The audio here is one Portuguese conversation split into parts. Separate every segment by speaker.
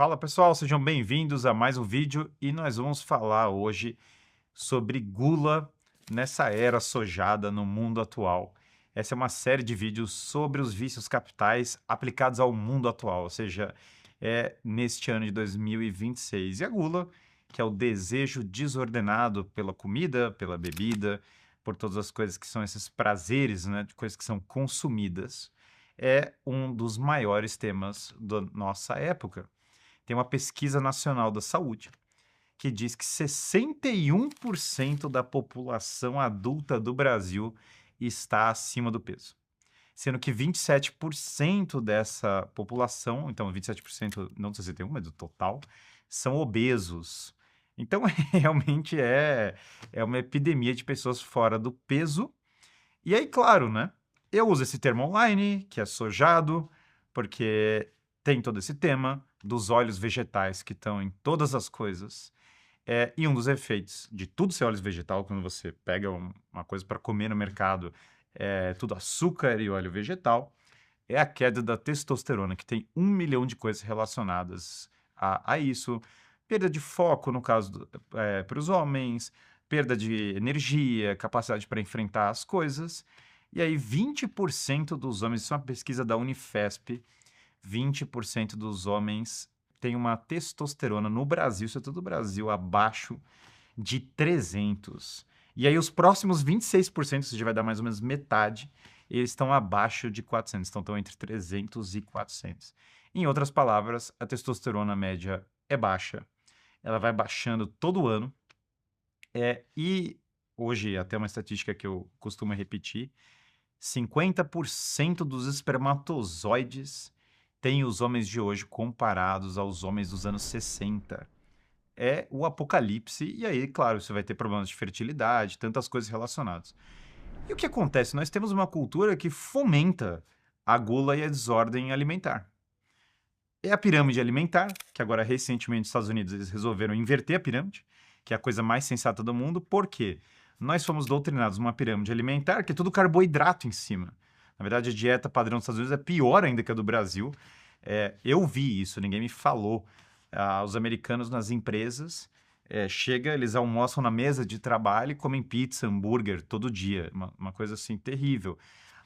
Speaker 1: Fala pessoal, sejam bem-vindos a mais um vídeo e nós vamos falar hoje sobre gula nessa era sojada no mundo atual. Essa é uma série de vídeos sobre os vícios capitais aplicados ao mundo atual, ou seja, neste ano de 2026. E a gula, que é o desejo desordenado pela comida, pela bebida, por todas as coisas que são esses prazeres, né, de coisas que são consumidas, é um dos maiores temas da nossa época. Tem uma pesquisa nacional da saúde que diz que 61% da população adulta do Brasil está acima do peso, sendo que 27% dessa população, então 27% não de 61, mas do total, são obesos. Então, realmente é uma epidemia de pessoas fora do peso. E aí, claro, né? Eu uso esse termo online, que é sojado, porque tem todo esse tema dos óleos vegetais que estão em todas as coisas. E um dos efeitos de tudo ser óleo vegetal, quando você pega uma coisa para comer no mercado, é tudo açúcar e óleo vegetal, é a queda da testosterona, que tem 1 milhão de coisas relacionadas a isso. Perda de foco, no caso, para os homens, perda de energia, capacidade para enfrentar as coisas. E aí, 20% dos homens, isso é uma pesquisa da Unifesp, 20% dos homens têm uma testosterona no Brasil, isso é todo o Brasil, abaixo de 300. E aí os próximos 26%, isso já vai dar mais ou menos metade, eles estão abaixo de 400, então estão entre 300 e 400. Em outras palavras, a testosterona média é baixa, ela vai baixando todo ano, e hoje, até uma estatística que eu costumo repetir, 50% dos espermatozoides têm os homens de hoje comparados aos homens dos anos 60. É o apocalipse, e aí, claro, você vai ter problemas de fertilidade, tantas coisas relacionadas. E o que acontece? Nós temos uma cultura que fomenta a gula e a desordem alimentar. É a pirâmide alimentar, que agora recentemente nos Estados Unidos eles resolveram inverter a pirâmide, que é a coisa mais sensata do mundo, porque nós fomos doutrinados numa pirâmide alimentar que é tudo carboidrato em cima. Na verdade, a dieta padrão dos Estados Unidos é pior ainda que a do Brasil. Eu vi isso, ninguém me falou. Os americanos nas empresas, chega, eles almoçam na mesa de trabalho e comem pizza, hambúrguer todo dia. Uma coisa assim terrível.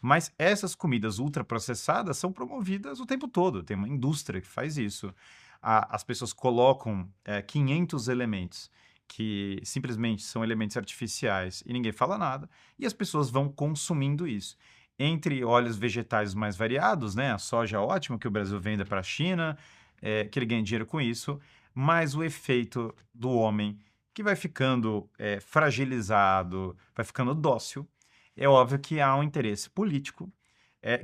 Speaker 1: Mas essas comidas ultraprocessadas são promovidas o tempo todo. Tem uma indústria que faz isso. As pessoas colocam 500 elementos que simplesmente são elementos artificiais e ninguém fala nada, e as pessoas vão consumindo isso. Entre óleos vegetais mais variados, né? A soja ótima que o Brasil vende para a China, que ele ganha dinheiro com isso, mas o efeito do homem que vai ficando fragilizado, vai ficando dócil, é óbvio que há um interesse político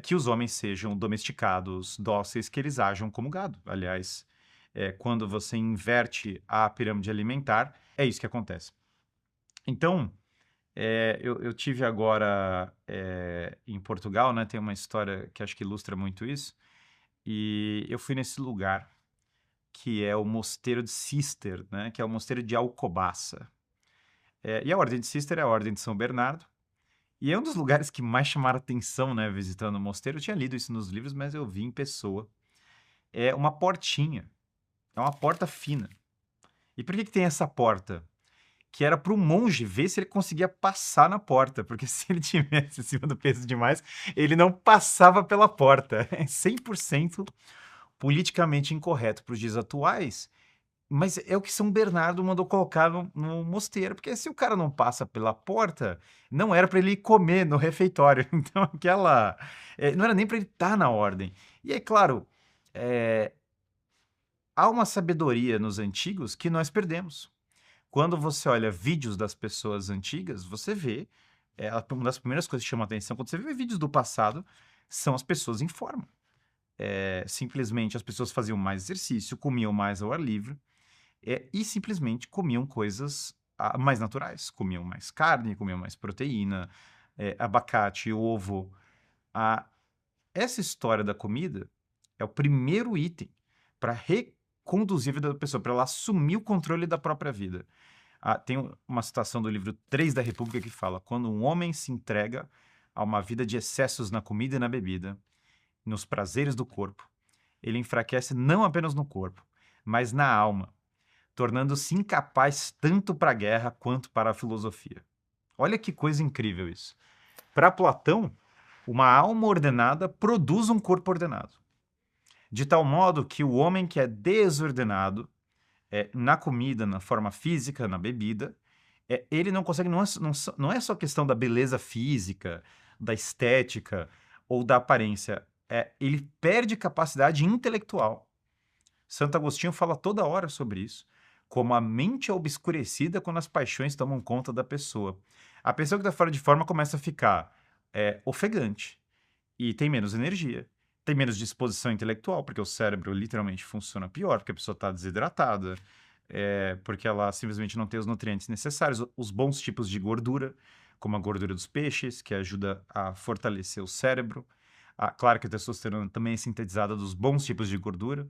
Speaker 1: que os homens sejam domesticados, dóceis, que eles ajam como gado. Aliás, quando você inverte a pirâmide alimentar, é isso que acontece. Então, eu tive agora em Portugal, né? Tem uma história que acho que ilustra muito isso. E eu fui nesse lugar que é o Mosteiro de Cister, né? Que é o Mosteiro de Alcobaça. E a Ordem de Cister é a Ordem de São Bernardo. E é um dos lugares que mais chamaram atenção, né, visitando o mosteiro. Eu tinha lido isso nos livros, mas eu vi em pessoa. É uma portinha. É uma porta fina. E por que que tem essa porta? Que era para o monge ver se ele conseguia passar na porta, porque se ele tivesse acima do peso demais, ele não passava pela porta. É 100% politicamente incorreto para os dias atuais, mas é o que São Bernardo mandou colocar no mosteiro, porque se o cara não passa pela porta, não era para ele ir comer no refeitório. Então, não era nem para ele estar na ordem. E é claro, é, há uma sabedoria nos antigos que nós perdemos. Quando você olha vídeos das pessoas antigas, você vê, uma das primeiras coisas que chama a atenção, quando você vê vídeos do passado, são as pessoas em forma. Simplesmente as pessoas faziam mais exercício, comiam mais ao ar livre, e simplesmente comiam coisas mais naturais. Comiam mais carne, comiam mais proteína, abacate, ovo. A, Essa história da comida é o primeiro item para reconduzir a vida da pessoa, para ela assumir o controle da própria vida. Tem uma citação do livro 3 da República que fala: quando um homem se entrega a uma vida de excessos na comida e na bebida, nos prazeres do corpo, ele enfraquece não apenas no corpo, mas na alma, tornando-se incapaz tanto para a guerra quanto para a filosofia. Olha que coisa incrível isso. Para Platão, uma alma ordenada produz um corpo ordenado. De tal modo que o homem que é desordenado na comida, na forma física, na bebida, ele não consegue, não é só questão da beleza física, da estética ou da aparência, ele perde capacidade intelectual. Santo Agostinho fala toda hora sobre isso, como a mente é obscurecida quando as paixões tomam conta da pessoa. A pessoa que está fora de forma começa a ficar ofegante e tem menos energia, tem menos disposição intelectual, porque o cérebro literalmente funciona pior, porque a pessoa está desidratada, porque ela simplesmente não tem os nutrientes necessários, os bons tipos de gordura, como a gordura dos peixes, que ajuda a fortalecer o cérebro. Claro que a testosterona também é sintetizada dos bons tipos de gordura,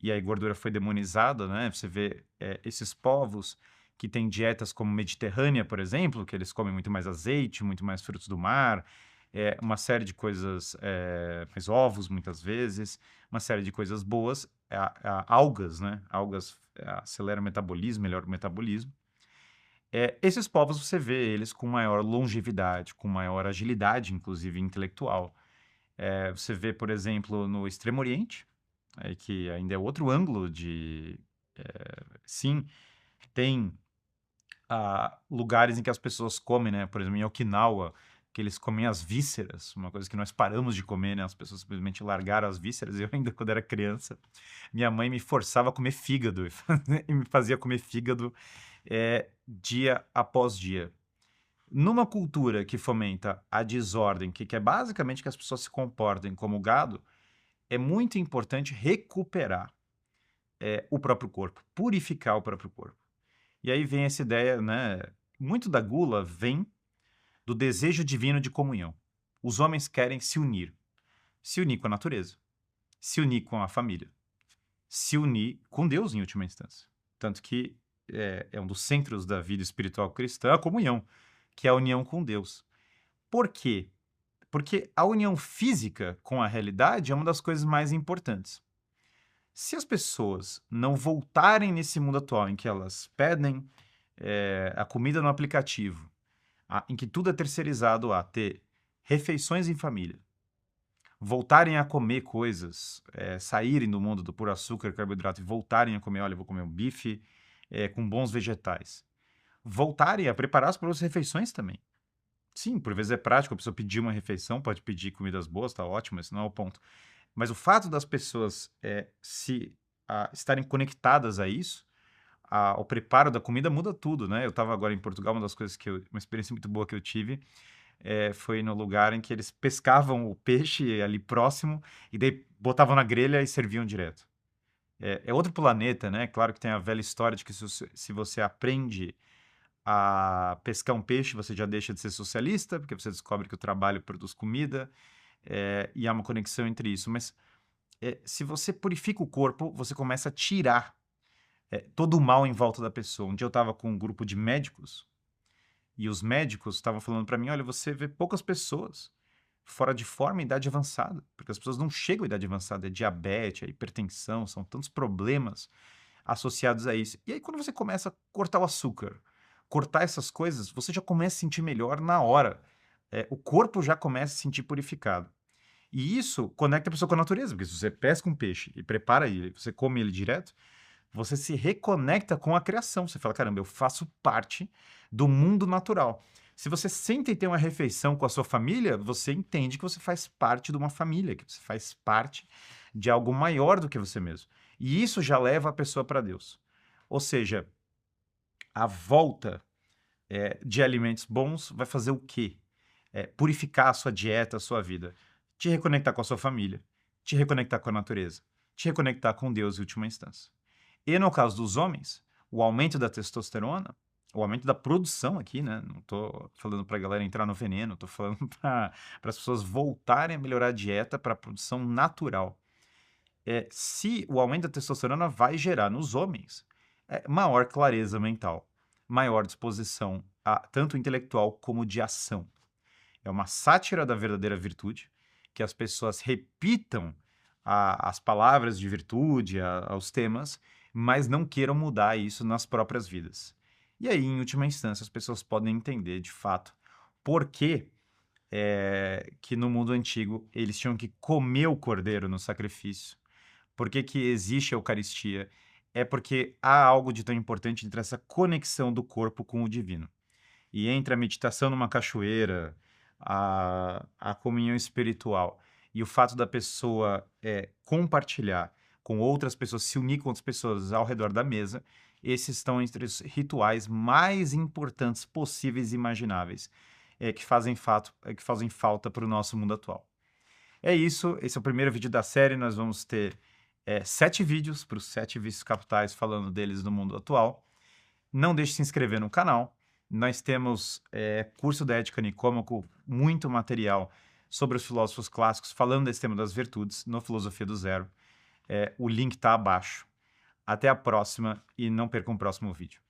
Speaker 1: e aí gordura foi demonizada, né? Você vê esses povos que têm dietas como mediterrânea, por exemplo, que eles comem muito mais azeite, muito mais frutos do mar, uma série de coisas, mais ovos muitas vezes, uma série de coisas boas, algas, né? Algas aceleram o metabolismo, melhora o metabolismo. Esses povos você vê eles com maior longevidade, com maior agilidade, inclusive intelectual. Você vê, por exemplo, no Extremo Oriente, que ainda é outro ângulo de. Sim, tem lugares em que as pessoas comem, né? Por exemplo, em Okinawa, que eles comem as vísceras, uma coisa que nós paramos de comer, né? As pessoas simplesmente largaram as vísceras. Eu ainda, quando era criança, minha mãe me forçava a comer fígado e me fazia comer fígado dia após dia. Numa cultura que fomenta a desordem, que é basicamente que as pessoas se comportem como gado, é muito importante recuperar o próprio corpo, purificar o próprio corpo. E aí vem essa ideia, né? Muito da gula vem do desejo divino de comunhão. Os homens querem se unir com a natureza, se unir com a família, se unir com Deus em última instância. Tanto que é um dos centros da vida espiritual cristã, a comunhão, que é a união com Deus. Por quê? Porque a união física com a realidade é uma das coisas mais importantes. Se as pessoas não voltarem nesse mundo atual em que elas pedem a comida no aplicativo, em que tudo é terceirizado a ter refeições em família, voltarem a comer coisas, saírem do mundo do puro açúcar e carboidrato e voltarem a comer, olha, eu vou comer um bife com bons vegetais, voltarem a preparar as próprias refeições também. Sim, por vezes é prático, a pessoa pedir uma refeição, pode pedir comidas boas, tá ótimo, esse não é o ponto. Mas o fato das pessoas estarem conectadas a isso, ao preparo da comida, muda tudo, né? Eu estava agora em Portugal, uma das coisas uma experiência muito boa que eu tive foi no lugar em que eles pescavam o peixe ali próximo e daí botavam na grelha e serviam direto. É outro planeta, né? Claro que tem a velha história de que se você aprende a pescar um peixe, você já deixa de ser socialista, porque você descobre que o trabalho produz comida, e há uma conexão entre isso. Mas se você purifica o corpo, você começa a tirar todo o mal em volta da pessoa. Um dia eu estava com um grupo de médicos, e os médicos estavam falando para mim, olha, você vê poucas pessoas fora de forma em idade avançada, porque as pessoas não chegam à idade avançada, é diabetes, é hipertensão, são tantos problemas associados a isso. E aí quando você começa a cortar o açúcar, cortar essas coisas, você já começa a sentir melhor na hora. O corpo já começa a se sentir purificado. E isso conecta a pessoa com a natureza, porque se você pesca um peixe e prepara ele, você come ele direto, você se reconecta com a criação. Você fala, caramba, eu faço parte do mundo natural. Se você senta e tem uma refeição com a sua família, você entende que você faz parte de uma família, que você faz parte de algo maior do que você mesmo. E isso já leva a pessoa para Deus. Ou seja, a volta de alimentos bons vai fazer o quê? Purificar a sua dieta, a sua vida. Te reconectar com a sua família, te reconectar com a natureza, te reconectar com Deus em última instância. E no caso dos homens, o aumento da testosterona, o aumento da produção aqui, né? Não estou falando para a galera entrar no veneno, estou falando para as pessoas voltarem a melhorar a dieta para a produção natural. Se o aumento da testosterona vai gerar nos homens maior clareza mental, maior disposição tanto intelectual como de ação. É uma sátira da verdadeira virtude, que as pessoas repitam às palavras de virtude, aos temas, mas não queiram mudar isso nas próprias vidas. E aí, em última instância, as pessoas podem entender, de fato, por que que no mundo antigo eles tinham que comer o cordeiro no sacrifício. Por que que existe a Eucaristia? É porque há algo de tão importante entre essa conexão do corpo com o divino. E entre a meditação numa cachoeira, a comunhão espiritual e o fato da pessoa compartilhar com outras pessoas, se unir com outras pessoas ao redor da mesa, esses estão entre os rituais mais importantes possíveis e imagináveis, que fazem falta para o nosso mundo atual. É isso, esse é o primeiro vídeo da série, nós vamos ter 7 vídeos para os 7 vícios capitais falando deles no mundo atual. Não deixe de se inscrever no canal. Nós temos curso da Ética Nicômaco, muito material sobre os filósofos clássicos, falando desse tema das virtudes, no Filosofia do Zero. O link está abaixo. Até a próxima e não percam o próximo vídeo.